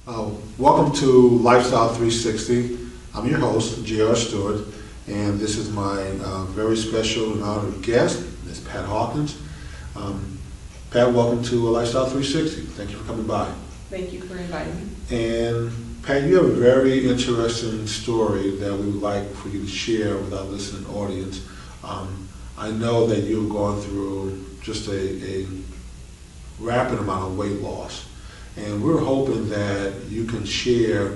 Welcome to Lifestyle360. I'm your host, J.R. Stewart, and this is my very special and honored guest, Ms. Pat Hawkins. Pat, welcome to Lifestyle360. Thank you for coming by. Thank you for inviting me. And Pat, you have a very interesting story that we would like for you to share with our listening audience. I know that you've gone through just a rapid amount of weight loss. And we're hoping that you can share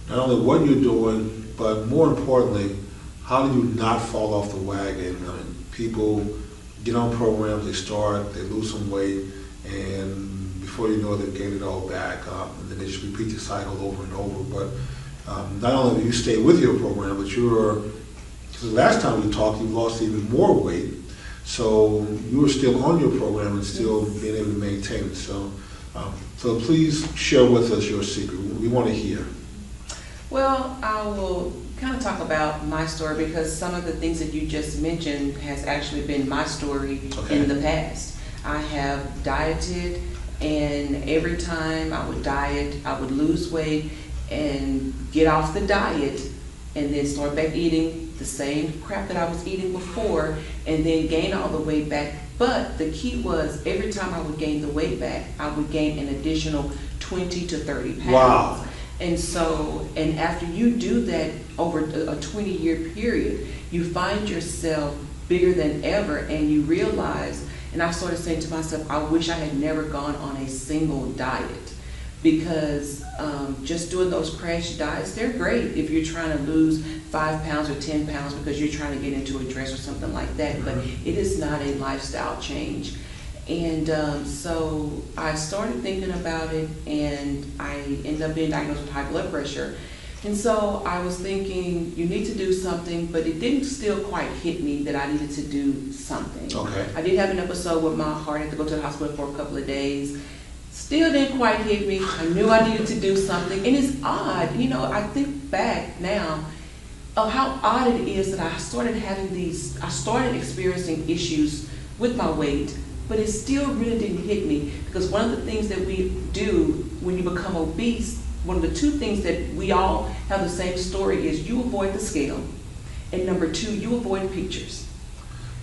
not only what you're doing, but more importantly, how do you not fall off the wagon? I mean, people get on programs, they start, they lose some weight, and before you know it, they've gained it all back, and then they just repeat the cycle over and over. But not only do you stay with your program, but because the last time we talked, you lost even more weight, so you were still on your program and still being able to maintain it. So please share with us your secret. We want to hear. Well, I will kind of talk about my story because some of the things that you just mentioned has actually been my story in the past. I have dieted, and every time I would diet, I would lose weight and get off the diet and then start back eating the same crap that I was eating before and then gain all the weight back. But the key was every time I would gain the weight back, I would gain an additional 20 to 30 pounds. Wow. And after you do that over a 20-year period, you find yourself bigger than ever, and you realize, and I started saying to myself, I wish I had never gone on a single diet, because just doing those crash diets, they're great if you're trying to lose 5 pounds or 10 pounds because you're trying to get into a dress or something like that, but it is not a lifestyle change. And so I started thinking about it, and I ended up being diagnosed with high blood pressure. And so I was thinking, you need to do something, but it didn't still quite hit me that I needed to do something. Okay. I did have an episode with my heart. I had to go to the hospital for a couple of days. Still didn't quite hit me. I knew I needed to do something. And it's odd, I think back now of how odd it is that I started experiencing issues with my weight, but it still really didn't hit me, because one of the things that we do when you become obese, one of the two things that we all have the same story is you avoid the scale, and number two, you avoid pictures.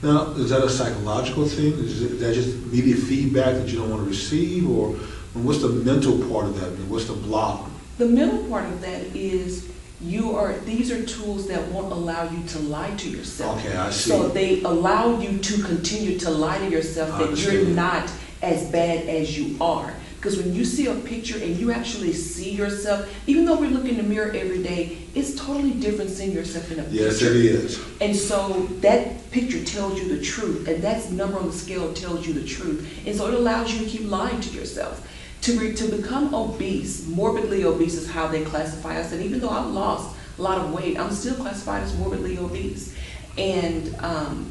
Now, is that a psychological thing? Is that just immediate feedback that you don't want to receive, or what's the mental part of that? What's the block? The mental part of that is these are tools that won't allow you to lie to yourself. Okay, I see. So they allow you to continue to lie to yourself that you're not as bad as you are. Because when you see a picture and you actually see yourself, even though we look in the mirror every day, it's totally different seeing yourself in a picture. Yes, it is. And so that picture tells you the truth, and that number on the scale tells you the truth. And so it allows you to keep lying to yourself. To become obese, morbidly obese is how they classify us. And even though I've lost a lot of weight, I'm still classified as morbidly obese. And so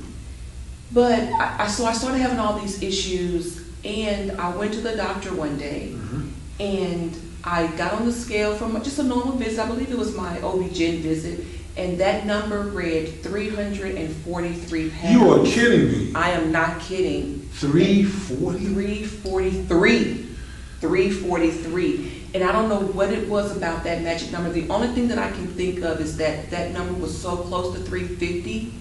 I started having all these issues. And I went to the doctor one day, and I got on the scale from just a normal visit. I believe it was my OB-GYN visit, and that number read 343 pounds. You are kidding me. I am not kidding. 340? 343. 343. And I don't know what it was about that magic number. The only thing that I can think of is that that number was so close to 350.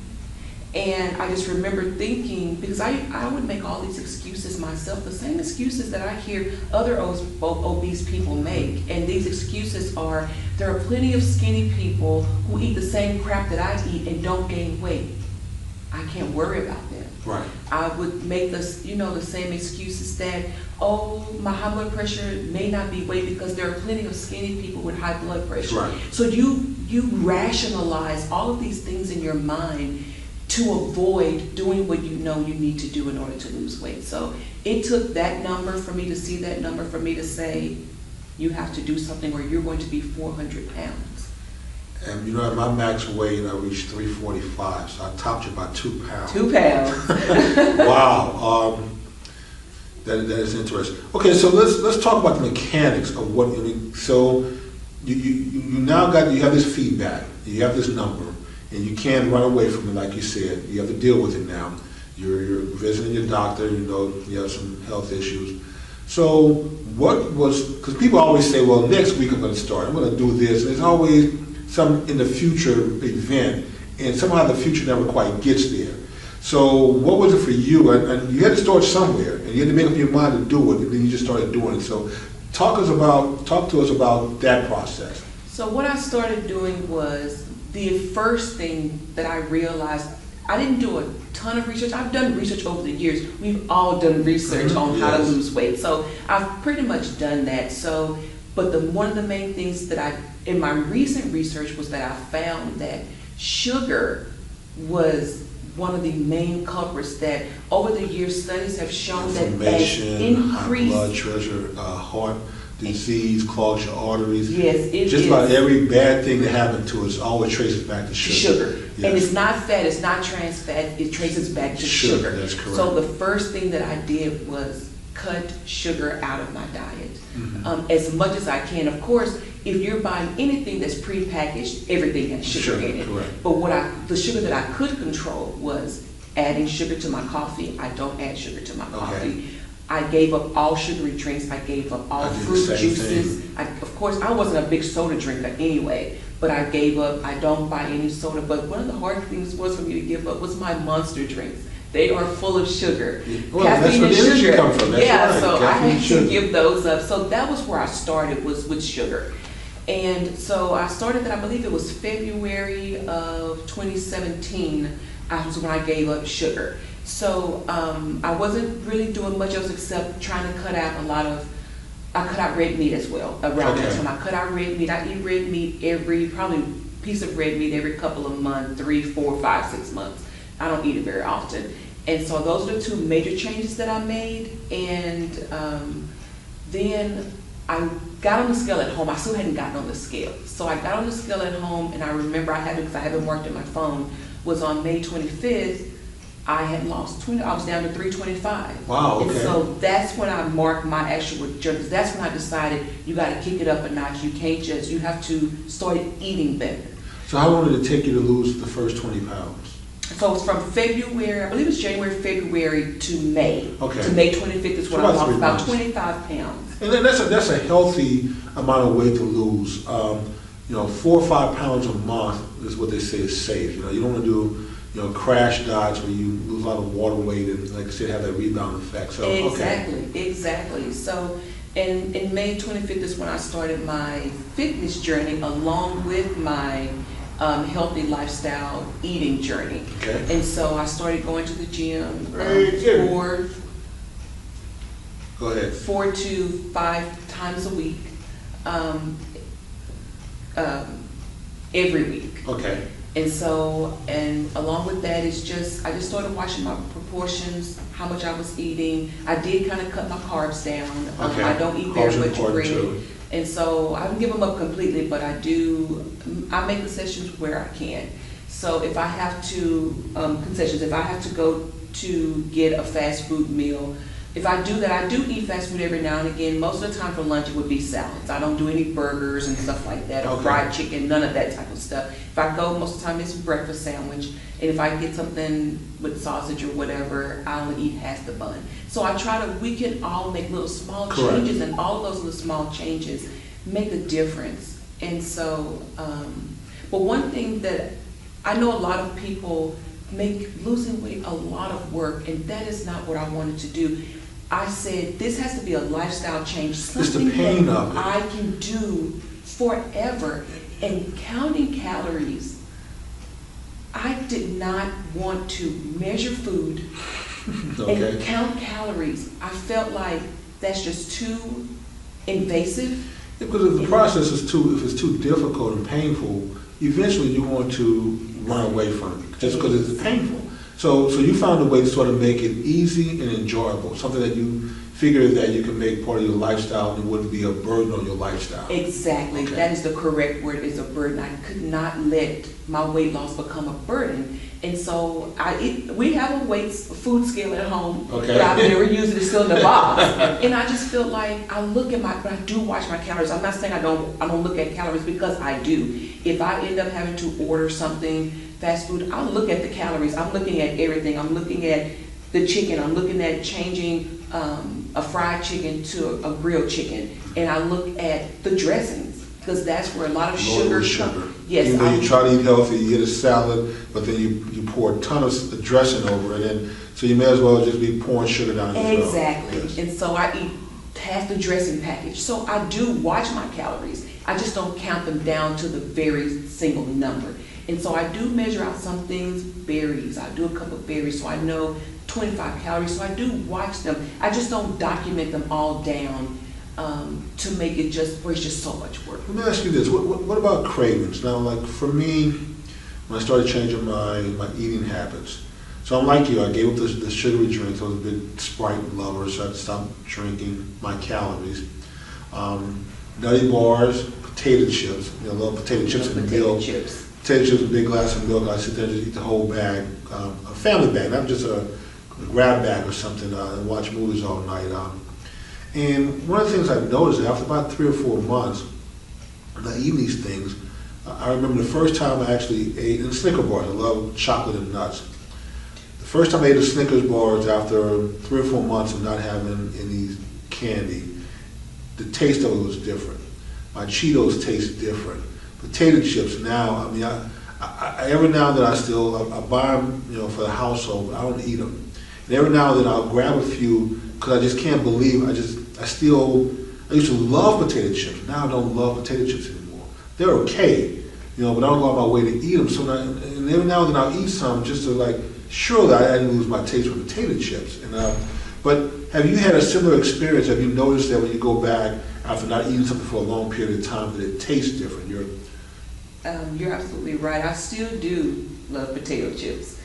And I just remember thinking, because I would make all these excuses myself, the same excuses that I hear other obese people make. And these excuses are, there are plenty of skinny people who eat the same crap that I eat and don't gain weight. I can't worry about them. Right. I would make the same excuses that, my high blood pressure may not be weight because there are plenty of skinny people with high blood pressure. Right. So you rationalize all of these things in your mind to avoid doing what you know you need to do in order to lose weight. So it took that number for me to see that number for me to say, you have to do something or you're going to be 400 pounds. And at my max weight, I reached 345, so I topped you by 2 pounds. 2 pounds. Wow. That is interesting. Okay, so let's talk about the mechanics of what you mean. So you now you have this feedback, you have this number, and you can't run away from it, like you said. You have to deal with it now. You're visiting your doctor. You have some health issues. So what was, because people always say, well, next week I'm going to start, I'm going to do this, and there's always some in the future event, and somehow the future never quite gets there. So what was it for you? And you had to start somewhere, and you had to make up your mind to do it, and then you just started doing it. So talk to us about that process. So what I started doing was, the first thing that I realized, I didn't do a ton of research. I've done research over the years. We've all done research on how to lose weight. So I've pretty much done that. So, but one of the main things that in my recent research was that I found that sugar was one of the main culprits that over the years studies have shown that as high blood pressure, heart disease, clogs your arteries. Yes, just about every bad thing that happened to us always traces back to sugar. Yes. And it's not fat, it's not trans fat, it traces back to sugar. That's correct. So the first thing that I did was cut sugar out of my diet as much as I can. Of course, if you're buying anything that's prepackaged, everything has sugar in it. Correct. But the sugar that I could control was adding sugar to my coffee. I don't add sugar to my coffee. I gave up all sugary drinks. I gave up all fruit juices. Of course, I wasn't a big soda drinker anyway, but I gave up. I don't buy any soda. But one of the hard things was for me to give up was my Monster drinks. They are full of sugar. Well, caffeine and sugar. Come from. That's right. So caffeine I had to give those up. So that was where I started, was with sugar. And so I started that, I believe it was February of 2017, was when I gave up sugar. So I wasn't really doing much else except trying to cut out I cut out red meat as well around that time. I cut out red meat. I eat red meat probably piece of red meat every couple of months, 3, 4, 5, 6 months. I don't eat it very often. And so those are the two major changes that I made. And then I got on the scale at home. I still hadn't gotten on the scale. So I got on the scale at home, and I remember because I haven't marked in my phone, was on May 25th, I had lost 20, I was down to 325. Wow, okay. And so that's when I marked my actual journey. That's when I decided you got to kick it up a notch. You have to start eating better. So how long did it take you to lose the first 20 pounds? So it's from February, I believe it's January, February to May. Okay. To May 25th is when I lost about 25 pounds. And then that's a healthy amount of weight to lose. 4 or 5 pounds a month is what they say is safe. You don't want to do crash diets where you lose a lot of water weight and, like I said, have that rebound effect. So Exactly. So in May 25th is when I started my fitness journey along with my healthy lifestyle eating journey. Okay. And so I started going to the gym 4 to 5 times a week, every week. Okay. And so, and along with that is I just started watching my proportions, how much I was eating. I did kind of cut my carbs down. Okay. I don't eat very much bread. Too. And so I don't give them up completely, but I make concessions where I can. So if I have to, if I have to go to get a fast food meal, if I do that, I do eat fast food every now and again. Most of the time for lunch it would be salads. I don't do any burgers and stuff like that, or fried chicken, none of that type of stuff. If I go, most of the time it's a breakfast sandwich. And if I get something with sausage or whatever, I only eat half the bun. So we can all make little small changes, and all of those little small changes make a difference. And so, but one thing that I know a lot of people make losing weight a lot of work, and that is not what I wanted to do. I said, this has to be a lifestyle change, something that I can do forever. And counting calories, I did not want to measure food and count calories. I felt like that's just too invasive. Because if the process is if it's too difficult and painful, eventually you're going to run away from it just because it's painful. So you found a way to sort of make it easy and enjoyable, something that you figure that you can make part of your lifestyle and it wouldn't be a burden on your lifestyle. Exactly. Okay. That is the correct word, is a burden. I could not let my weight loss become a burden. And so we have a food scale at home, but I've never used it. It's still in the box. And I just feel like I do watch my calories. I'm not saying I don't look at calories, because I do. If I end up having to order something, fast food, I'll look at the calories. I'm looking at everything. I'm looking at the chicken. I'm looking at changing a fried chicken to a grilled chicken, and I look at the dressings because that's where a lot of sugar comes. Yes, even though you try to eat healthy, you get a salad, but then you pour a ton of dressing over it, and so you may as well just be pouring sugar down as well. Exactly. Yes. And so I eat half the dressing package. So I do watch my calories. I just don't count them down to the very single number. And so I do measure out some things, berries. I do a couple of berries, so I know 25 calories. So I do watch them. I just don't document them all down to make it just where it's just so much work. Let me ask you this: what about cravings? Now, like for me, when I started changing my eating habits, so I'm like you. I gave up the sugary drinks. I was a big Sprite lover, so I stopped drinking my calories. Nutty bars, potato chips. You know, I love potato chips and milk. Potato chips, a big glass of milk. I sit there and just eat the whole bag, a family bag, not just a grab bag or something, and watch movies all night. And one of the things I've noticed after about 3 or 4 months of eating these things, I remember the first time I actually ate, and Snicker bars, I love chocolate and nuts. The first time I ate the Snickers bars after 3 or 4 months of not having any candy, the taste of it was different. My Cheetos taste different. Potato chips now, I mean, I every now and then I buy them, you know, for the household, but I don't eat them. And every now and then I'll grab a few because I just can't believe, I used to love potato chips. Now I don't love potato chips anymore. They're okay, you know, but I don't go out my way to eat them. So now, and every now and then I'll eat some just to like, surely I didn't lose my taste for potato chips. And but have you had a similar experience? Have you noticed that when you go back after not eating something for a long period of time that it tastes different? You're absolutely right. I still do love potato chips.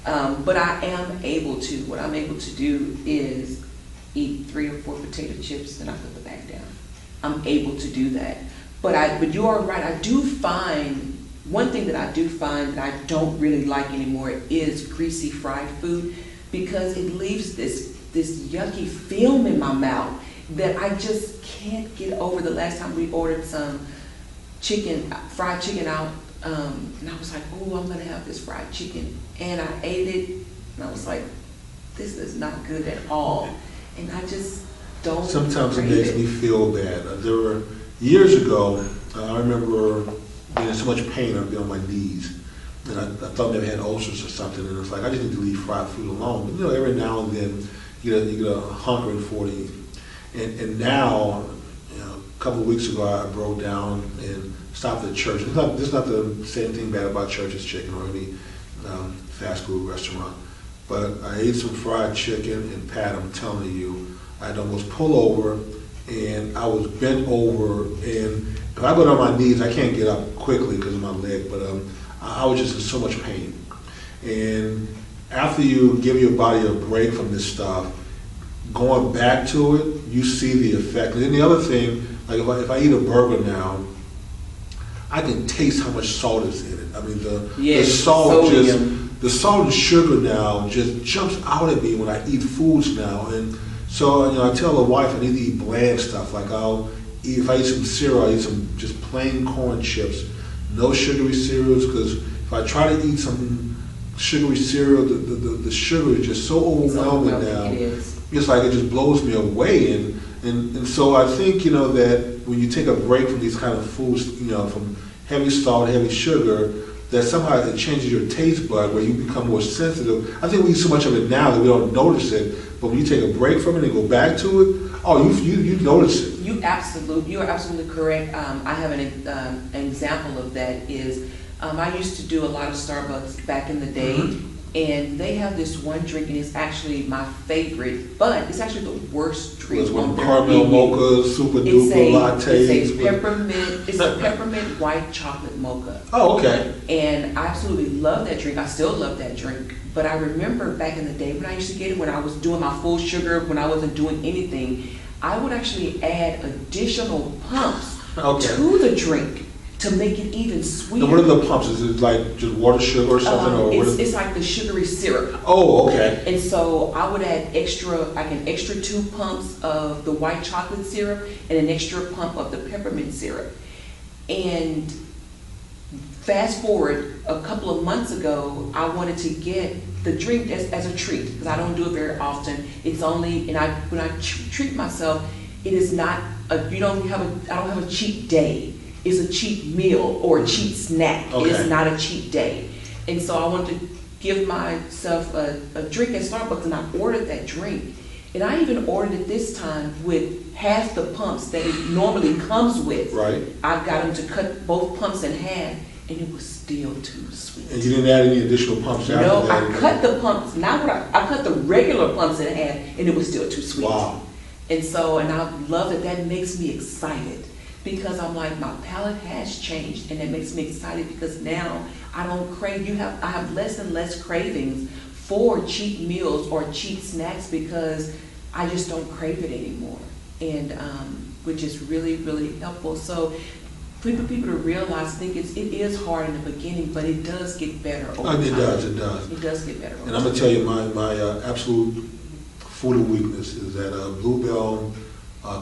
But what I'm able to do is eat 3 or 4 potato chips, then I put the bag down. I'm able to do that. But you are right. I do find, one thing that I do find that I don't really like anymore is greasy fried food, because it leaves this yucky film in my mouth that I just can't get over. The last time we ordered some fried chicken out, and I was like, oh, I'm gonna have this fried chicken. And I ate it, and I was like, this is not good at all. And I just don't. Sometimes it makes me feel bad. There were years ago, I remember being in so much pain, I'd be on my knees. And I thought maybe I had ulcers or something, and it's like, I just need to leave fried food alone. But you know, every now and then, you get a hunkering for it. And now, you know, a couple of weeks ago, I broke down and stopped at church. This is not to say anything bad about Church's Chicken or any fast food restaurant, but I ate some fried chicken, and Pat, I'm telling you, I'd almost pull over, and I was bent over, and if I go down on my knees, I can't get up quickly because of my leg, but I was just in so much pain. And after you give your body a break from this stuff, going back to it, you see the effect. And then the other thing, like if I eat a burger now, I can taste how much salt is in it. I mean, the salt and sugar now just jumps out at me when I eat foods now. And so, you know, I tell the wife I need to eat bland stuff. Like if I eat some cereal, I eat some just plain corn chips, no sugary cereals, because if I try to eat some sugary cereal, the sugar is just so overwhelming now. It is. It's like it just blows me away. And so I think, you know, that when you take a break from these kind of foods, you know, from heavy salt, heavy sugar, that somehow it changes your taste bud where you become more sensitive. I think we eat so much of it now that we don't notice it, but when you take a break from it and go back to it, oh, you notice it. You are absolutely correct. I have an example of that is, I used to do a lot of Starbucks back in the day, and they have this one drink, and it's actually my favorite, but it's actually the worst drink on their caramel menu. Mocha, super duper lattes. It's a peppermint white chocolate mocha. Oh, okay. And I absolutely love that drink. I still love that drink. But I remember back in the day when I used to get it, when I was doing my full sugar, when I wasn't doing anything, I would actually add additional pumps to the drink to make it even sweeter. And what are the pumps? Is it like just water, sugar, or something? It's like the sugary syrup. Oh, okay. And so I would add an extra 2 pumps of the white chocolate syrup and an extra pump of the peppermint syrup. And Fast forward a couple of months ago, I wanted to get the drink as a treat, because I don't do it very often. It's only, and when I treat myself, it is not I don't have a cheat day. It's a cheap meal or a cheap snack. Okay. It's not a cheat day. And so I wanted to give myself a drink at Starbucks, and I ordered that drink. And I even ordered it this time with half the pumps that it normally comes with. Right. I got them to cut both pumps in half, and it was still too sweet. And you didn't add any additional pumps after No, that? I cut the pumps, not what I cut the regular pumps in half, and it was still too sweet. Wow. And so, and I love that. That makes me excited, because I'm like, my palate has changed, and it makes me excited because now I don't crave. I have less and less cravings for cheap meals or cheap snacks, because I just don't crave it anymore, and which is really, really helpful. So for people to realize, I think it is hard in the beginning, but it does get better over time. It does. It does get better over time. And I'm gonna tell you, my absolute food of weakness is that Bluebell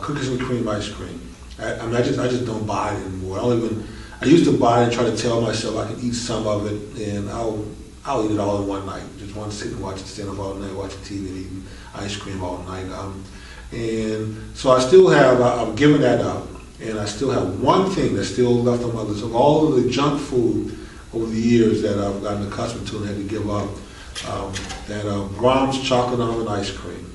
cookies and cream ice cream. I just don't buy it anymore. I used to buy it and try to tell myself I can eat some of it, and I'll eat it all in one night. Just want to sit and watch it, stand up all night, watching TV and eating ice cream all night. And so I've given that up, and I still have one thing that's still left on my list of all of the junk food over the years that I've gotten accustomed to and had to give up. That Brahms chocolate almond ice cream.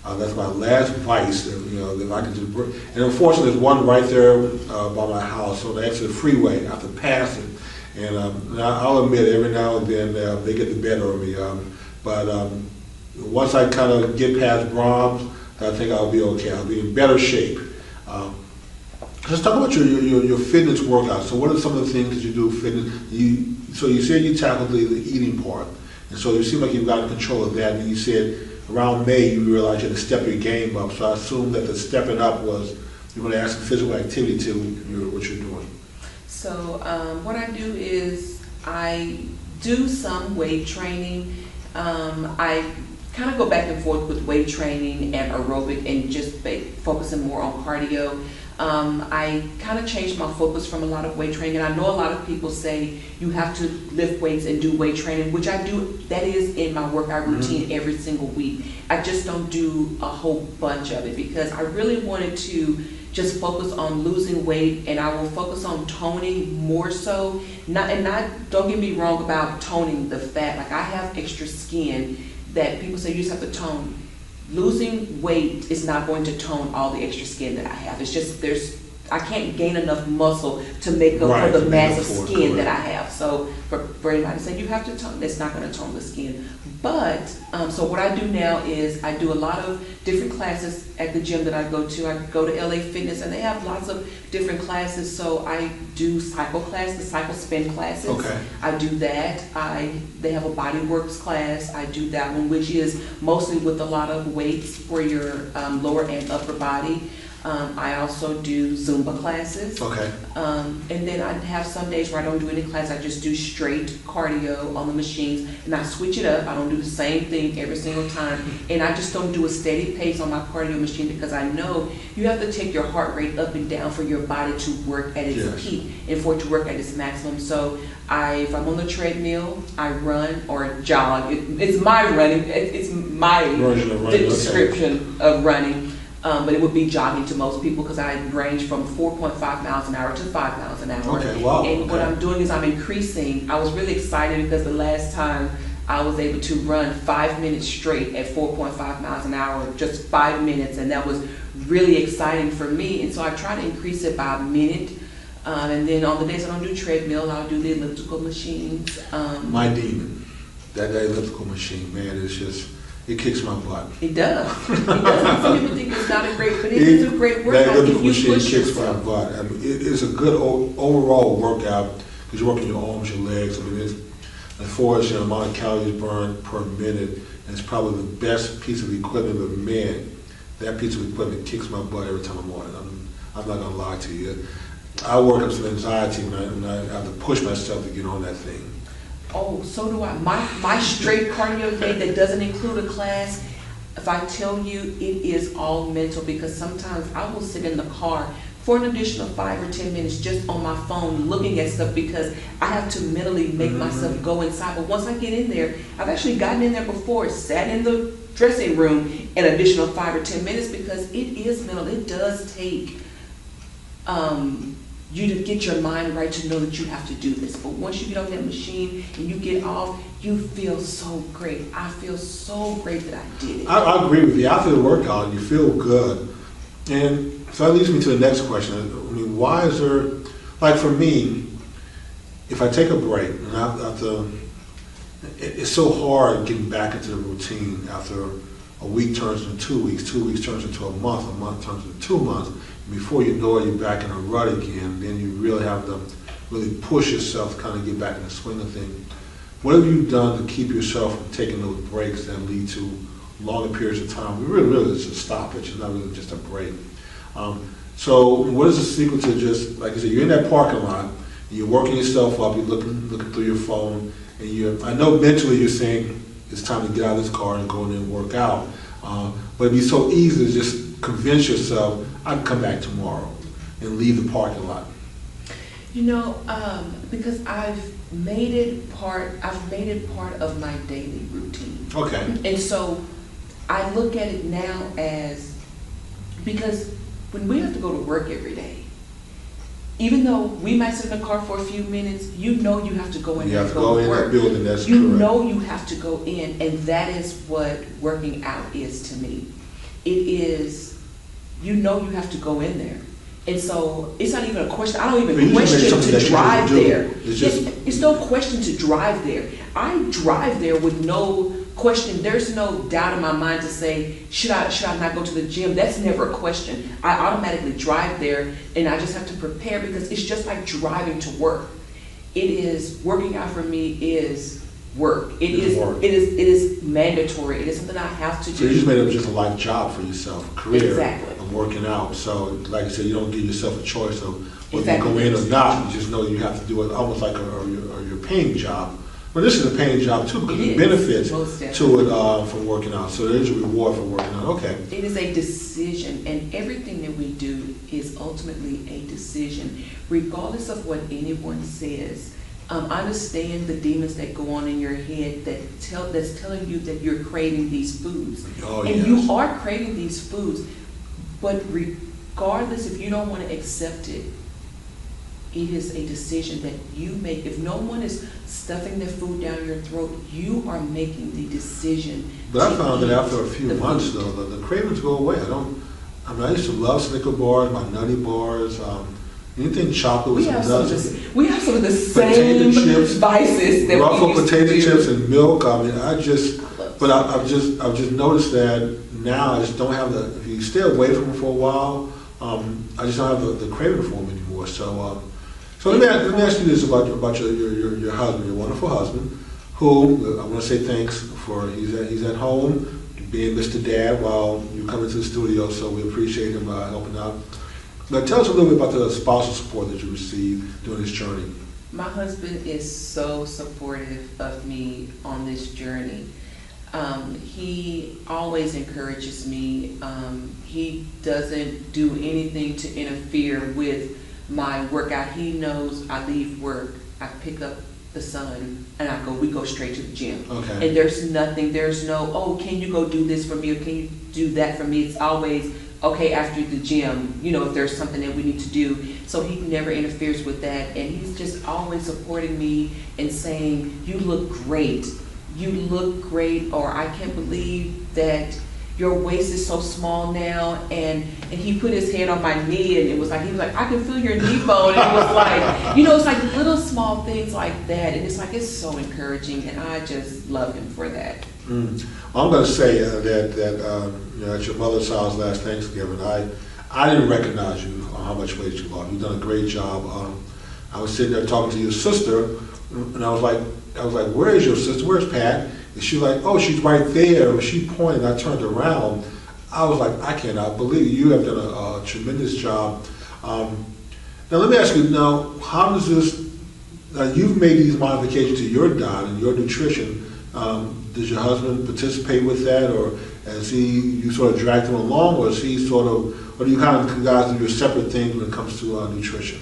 That's my last vice, if I could just bring. And unfortunately, there's one right there by my house, so that's the freeway. I have to pass it. And I'll admit, every now and then they get the better of me. But once I kind of get past Brahms, I think I'll be okay. I'll be in better shape. Let's talk about your fitness workout. So what are some of the things that you do fitness? So you said you tackled the eating part. And so you seem like you've got control of that. And you said around May you realized you had to step your game up. So I assume that the stepping up was you're going to add some physical activity to what you're doing. So what I do is I do some weight training. I kind of go back and forth with weight training and aerobic, and just focusing more on cardio. I kind of changed my focus from a lot of weight training, and I know a lot of people say you have to lift weights and do weight training, which I do. That is in my workout routine every single week. I just don't do a whole bunch of it, because I really wanted to just focus on losing weight, and I will focus on toning more so. Don't get me wrong about toning the fat. Like, I have extra skin that people say you just have to tone. Losing weight is not going to tone all the extra skin that I have. It's just I can't gain enough muscle to make up for the massive skin that I have. So for anybody saying you have to tone, that's not going to tone the skin. But so what I do now is I do a lot of different classes at the gym that I go to. I go to LA Fitness, and they have lots of different classes. So I do cycle class, the cycle spin classes. Okay. I do that. They have a body works class. I do that one, which is mostly with a lot of weights for your lower and upper body. I also do Zumba classes. Okay. And then I have some days where I don't do any class. I just do straight cardio on the machines, and I switch it up. I don't do the same thing every single time, and I just don't do a steady pace on my cardio machine, because I know you have to take your heart rate up and down for your body to work at its peak and for it to work at its maximum. So if I'm on the treadmill, I run or jog. It's my running. It's my description of running. But it would be jogging to most people, because I range from 4.5 miles an hour to 5 miles an hour. Okay, wow. And what I'm doing is I'm increasing. I was really excited because the last time I was able to run 5 minutes straight at 4.5 miles an hour, just 5 minutes, and that was really exciting for me. And so I try to increase it by a minute. And then on the days I don't do treadmill, I'll do the elliptical machines. My demon, that elliptical machine, man, it's just... It kicks my butt. It does. It does. Some people think it's not a great, but it is a great workout. That elliptical machine kicks my butt. I mean, it's a good overall workout, because you're working your arms, your legs. I mean, as far as the amount of calories burned per minute, and it's probably the best piece of equipment of man. That piece of equipment kicks my butt every time I'm on it. I'm not going to lie to you. I work up some anxiety when I have to push myself to get on that thing. Oh, so do I. My straight cardio day that doesn't include a class, if I tell you, it is all mental, because sometimes I will sit in the car for an additional 5 or 10 minutes just on my phone looking at stuff, because I have to mentally make myself go inside. But once I get in there, I've actually gotten in there before, sat in the dressing room an additional 5 or 10 minutes, because it is mental. It does take you to get your mind right to know that you have to do this. But once you get on that machine and you get off, you feel so great. I feel so great that I did it. I agree with you. After the workout, you feel good. And so that leads me to the next question. I mean, why is there, like for me, if I take a break, and after, it's so hard getting back into the routine after a week turns into 2 weeks, 2 weeks turns into a month turns into 2 months. Before you know it, you're back in a rut again. Then you really have to really push yourself to kind of get back in the swing of things. What have you done to keep yourself from taking those breaks that lead to longer periods of time? Really, it's a stoppage. It's not really just a break. So what is the secret to just, like I said, you're in that parking lot, and you're working yourself up, you're looking through your phone, and I know mentally you're saying it's time to get out of this car and go in there and work out. But it'd be so easy to just convince yourself, I can come back tomorrow and leave the parking lot. You know, because I've made it part of my daily routine. Okay. And so I look at it now as, because when we have to go to work every day, even though we might sit in the car for a few minutes, you know you have to go in You have and to go in work. that building, that's You correct. know you have to go in, and that is what working out is to me. It is, you know you have to go in there. And so it's not even a question. I don't even question to drive there. It's no question to drive there. I drive there with no question. There's no doubt in my mind to say, should I not go to the gym? That's never a question. I automatically drive there, and I just have to prepare, because it's just like driving to work. It is, working out for me is work. It is mandatory. It is something I have to do. So you just made it just a life job for yourself, a career. Exactly. Of working out. So like I said, you don't give yourself a choice of whether Exactly. you go in or not. You just know you have to do it almost like your paying job. Well, this is a paying job too, because there's benefits to it from working out. So there's a reward for working out. Okay. It is a decision, and everything that we do is ultimately a decision, regardless of what anyone says. I understand the demons that go on in your head that's telling you that you're craving these foods. Oh, and yes. You are craving these foods, but regardless, if you don't want to accept it, it is a decision that you make. If no one is stuffing their food down your throat, you are making the decision. But I found that after a few months, though, the cravings go away. I used to love Snicker bars, my Nutty bars, anything chocolate with some nuts. We have some of the same vices that Ruffled we used potato to do. chips and milk. I mean, I've just noticed that now I just don't have if you stay away from it for a while, I just don't have the craving for them anymore. So let me ask you this about your husband, your wonderful husband, who I want to say thanks for. He's at home being Mr. Dad while you come into the studio, so we appreciate him helping out. But tell us a little bit about the spousal support that you received during this journey. My husband is so supportive of me on this journey. He always encourages me. He doesn't do anything to interfere with my workout. He knows I leave work, I pick up the son, and we go straight to the gym. Okay. And there's no, oh, can you go do this for me, or can you do that for me? It's always, okay, after the gym, if there's something that we need to do. So he never interferes with that, and he's just always supporting me and saying, you look great, or I can't believe that your waist is so small now, and he put his hand on my knee, and he was like, I can feel your knee bone, and it was like, it's like little small things like that, and it's so encouraging, and I just love him for that. I'm going to say that at your mother's house last Thanksgiving, I didn't recognize you how much weight you lost. You've done a great job. I was sitting there talking to your sister, and I was like, where is your sister? Where's Pat? And she's like, oh, she's right there. And she pointed, and I turned around. I was like, I cannot believe you have done a tremendous job. Now let me ask you, how does this? You've made these modifications to your diet and your nutrition. Does your husband participate with that, or Has you sort of dragged him along, or is he sort of, or do you kind of guys do your separate things when it comes to nutrition?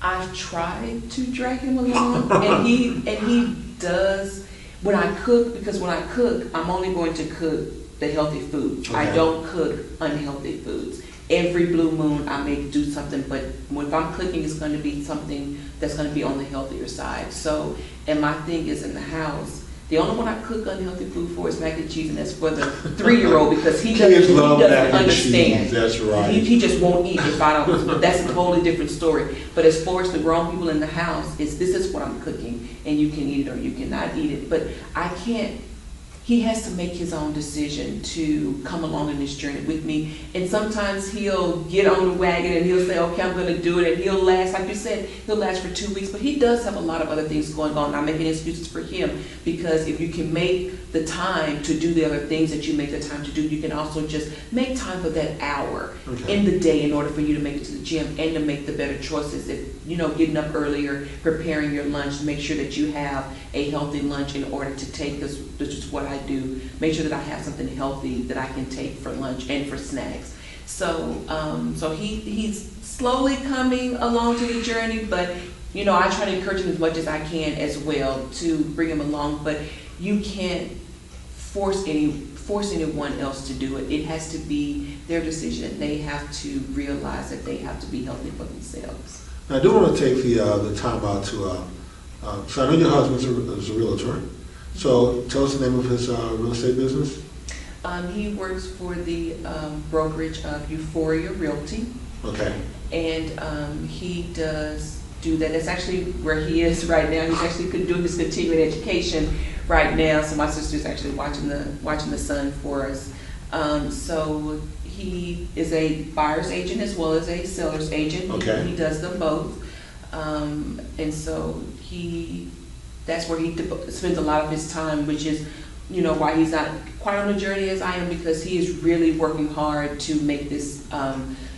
I've tried to drag him along, and he does when I cook, because when I cook, I'm only going to cook the healthy foods. Okay. I don't cook unhealthy foods. Every blue moon, I may do something, but if I'm cooking, it's going to be something that's going to be on the healthier side. So, and my thing is in the house, the only one I cook unhealthy food for is mac and cheese, and that's for the 3-year-old, because he doesn't understand. That's right. He just won't eat if I don't. But that's a totally different story. But as far as the grown people in the house, this is what I'm cooking, and you can eat it or you cannot eat it. But I can't. He has to make his own decision to come along in this journey with me. And sometimes he'll get on the wagon and he'll say, okay, I'm going to do it. And he'll last, like you said, he'll last for 2 weeks. But he does have a lot of other things going on. I'm making excuses for him, because if you can make the time to do the other things that you make the time to do, you can also just make time for that hour in the day in order for you to make it to the gym and to make the better choices. If, getting up earlier, preparing your lunch, make sure that you have a healthy lunch in order to take this. This is what I do. Make sure that I have something healthy that I can take for lunch and for snacks. So, he's slowly coming along to the journey, but I try to encourage him as much as I can as well to bring him along. But you can't force anyone else to do it. It has to be their decision. They have to realize that they have to be healthy for themselves. Now, I do want to take the time out to. So I know your husband is a realtor. So tell us the name of his real estate business. He works for the brokerage of Euphoria Realty. Okay. And he does do that. That's actually where he is right now. He's actually doing his continuing education right now. So my sister's actually watching the son for us. So he is a buyer's agent as well as a seller's agent. Okay. He does them both. And so that's where he spends a lot of his time, which is, why he's not quite on the journey as I am, because he is really working hard to make this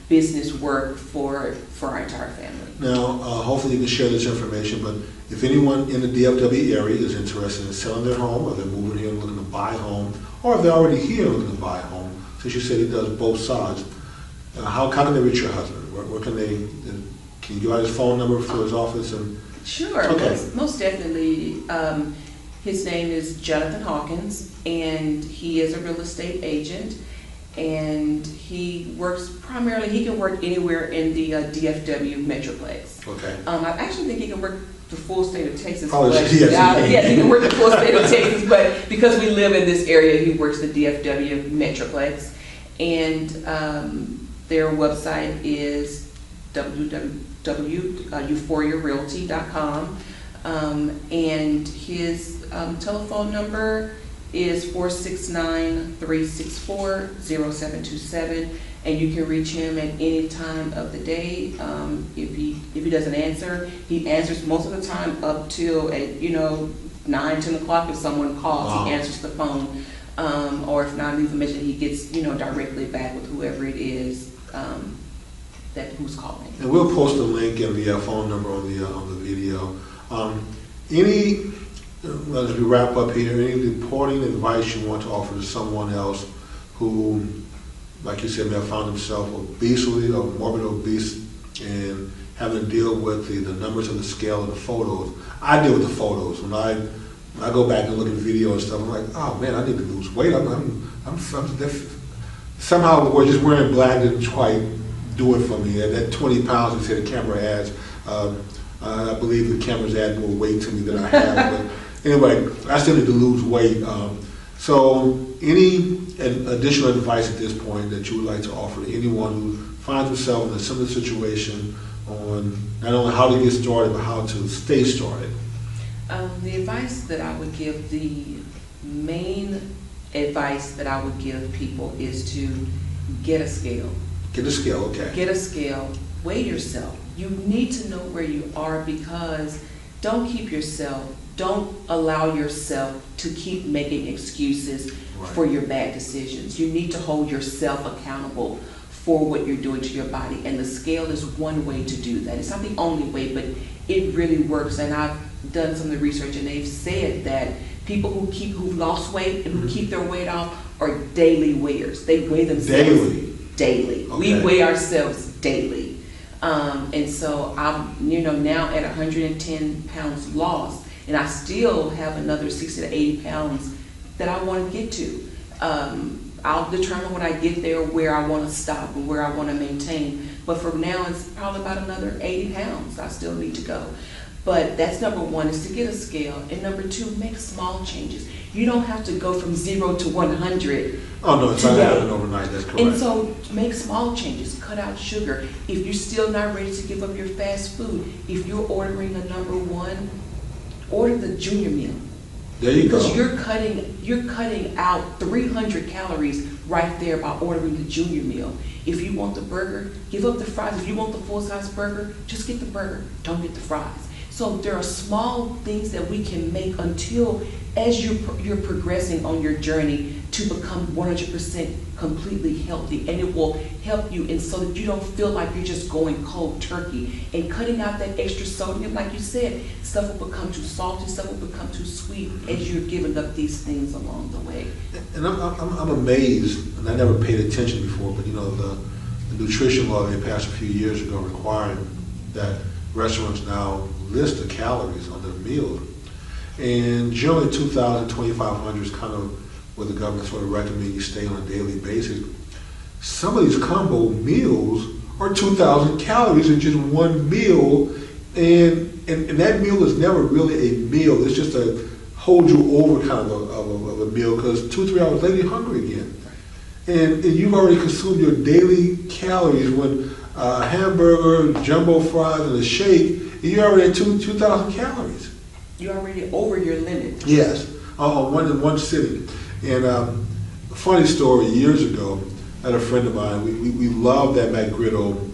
business work for our entire family. Now, hopefully you can share this information, but if anyone in the DFW area is interested in selling their home, or they're moving here and looking to buy a home, or if they're already here looking to buy a home, since you said he does both sides, how can they reach your husband? Where can you give out his phone number for his office? Sure, okay. Most definitely. His name is Jonathan Hawkins, and he is a real estate agent, and he works primarily, he can work anywhere in the DFW Metroplex. Okay. I actually think he can work the full state of Texas. Yes, he can work the full state of Texas, but because we live in this area, he works the DFW Metroplex. And their website is www.euphoriarealty.com. And his telephone number is 469-364-0727, and you can reach him at any time of the day. If he doesn't answer, he answers most of the time up till at 9-10 o'clock. If someone calls, he answers the phone, or if not, leave a message, he gets directly back with whoever it is who's calling. And we'll post a link and the phone number on the video. As we wrap up here, any important advice you want to offer to someone else who, like you said, may have found himself obesely or morbid obese and having to deal with the numbers of the scale of the photos? I deal with the photos. When I go back and look at video and stuff, I'm like, oh man, I need to lose weight. Somehow just wearing black didn't quite do it for me. That 20 pounds you say the camera adds, I believe the cameras add more weight to me than I have. But anyway, I still need to lose weight. So any additional advice at this point that you would like to offer to anyone who finds himself in a similar situation on not only how to get started, but how to stay started? The advice that I would give, the main advice that I would give people is to get a scale. Get a scale, okay. Get a scale. Weigh yourself. You need to know where you are, because don't allow yourself to keep making excuses for your bad decisions. You need to hold yourself accountable for what you're doing to your body, and the scale is one way to do that. It's not the only way, but it really works. And I've done some of the research, and they've said that People who lost weight and who keep their weight off are daily weighers. They weigh themselves daily. Okay. We weigh ourselves daily. And so I'm, now at 110 pounds lost, and I still have another 60 to 80 pounds that I want to get to. I'll determine when I get there where I want to stop and where I want to maintain. But for now, it's probably about another 80 pounds I still need to go. But that's number one, is to get a scale. And number two, make small changes. You don't have to go from 0 to 100. Oh, no, it's not happening overnight, that's correct. And so make small changes. Cut out sugar. If you're still not ready to give up your fast food, if you're ordering a number one, order the junior meal. There you go. Because you're cutting out 300 calories right there by ordering the junior meal. If you want the burger, give up the fries. If you want the full-size burger, just get the burger. Don't get the fries. So there are small things that we can make until, as you're progressing on your journey to become 100% completely healthy, and it will help you, and so that you don't feel like you're just going cold turkey. And cutting out that extra sodium, like you said, stuff will become too salty, stuff will become too sweet as you're giving up these things along the way. And I'm amazed, and I never paid attention before, but the nutrition law they passed a few years ago requiring that restaurants now list the calories on their meals. And generally 2,000, 2,500 is kind of what the government sort of recommend you stay on a daily basis. Some of these combo meals are 2,000 calories in just one meal, and that meal is never really a meal. It's just a hold you over kind of a meal, because 2-3 hours later you're hungry again. And you've already consumed your daily calories when a hamburger, jumbo fries, and a shake, and you're already at 2,000 calories. You're already over your limit. Yes, in one sitting. And a funny story, years ago, I had a friend of mine, we loved that McGriddle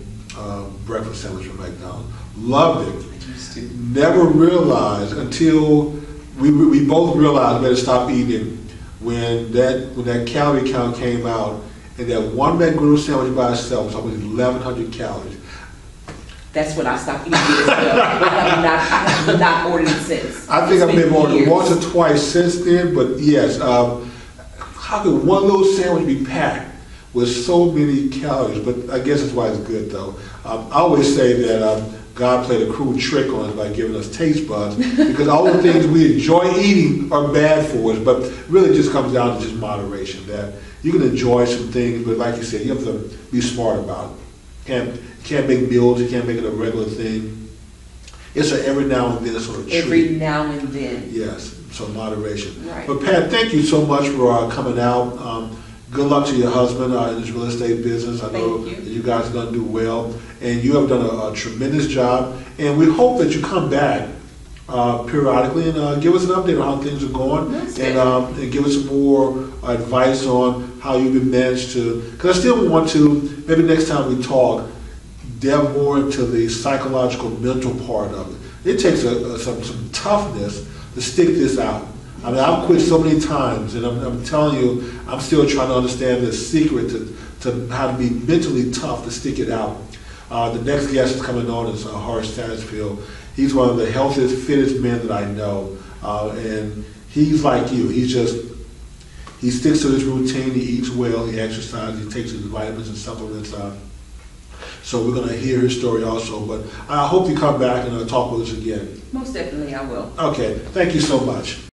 breakfast sandwich from McDonald's. Loved it. I used to. Never realized until we both realized we better stop eating when that calorie count came out, and that one McGriddle sandwich by itself was almost 1,100 calories. That's when I stopped eating as well. I have not ordered it since. I think I've been ordered once or twice since then, but yes, how could one little sandwich be packed with so many calories? But I guess that's why it's good, though. I always say that God played a cruel trick on us by giving us taste buds, because all the things we enjoy eating are bad for us, but really it just comes down to just moderation, that you can enjoy some things, but like you said, you have to be smart about it. You can't make meals, you can't make it a regular thing. It's an every now and then sort of treat. Every now and then. Yes, so moderation. Right. But Pat, thank you so much for coming out. Good luck to your husband in his real estate business. I know that you guys are going to do well, and you have done a tremendous job. And we hope that you come back periodically and give us an update on how things are going, and give us some more advice on how you've been managed to. Because I still want to, maybe next time we talk, delve more into the psychological, mental part of it. It takes some toughness to stick this out. I mean, I've quit so many times, and I'm telling you, I'm still trying to understand the secret to how to be mentally tough to stick it out. The next guest is coming on is Horace Stansfield. He's one of the healthiest, fittest men that I know, and he's like you. He sticks to his routine. He eats well. He exercises. He takes his vitamins and supplements. So we're going to hear his story also. But I hope you come back and talk with us again. Most definitely I will. Okay. Thank you so much.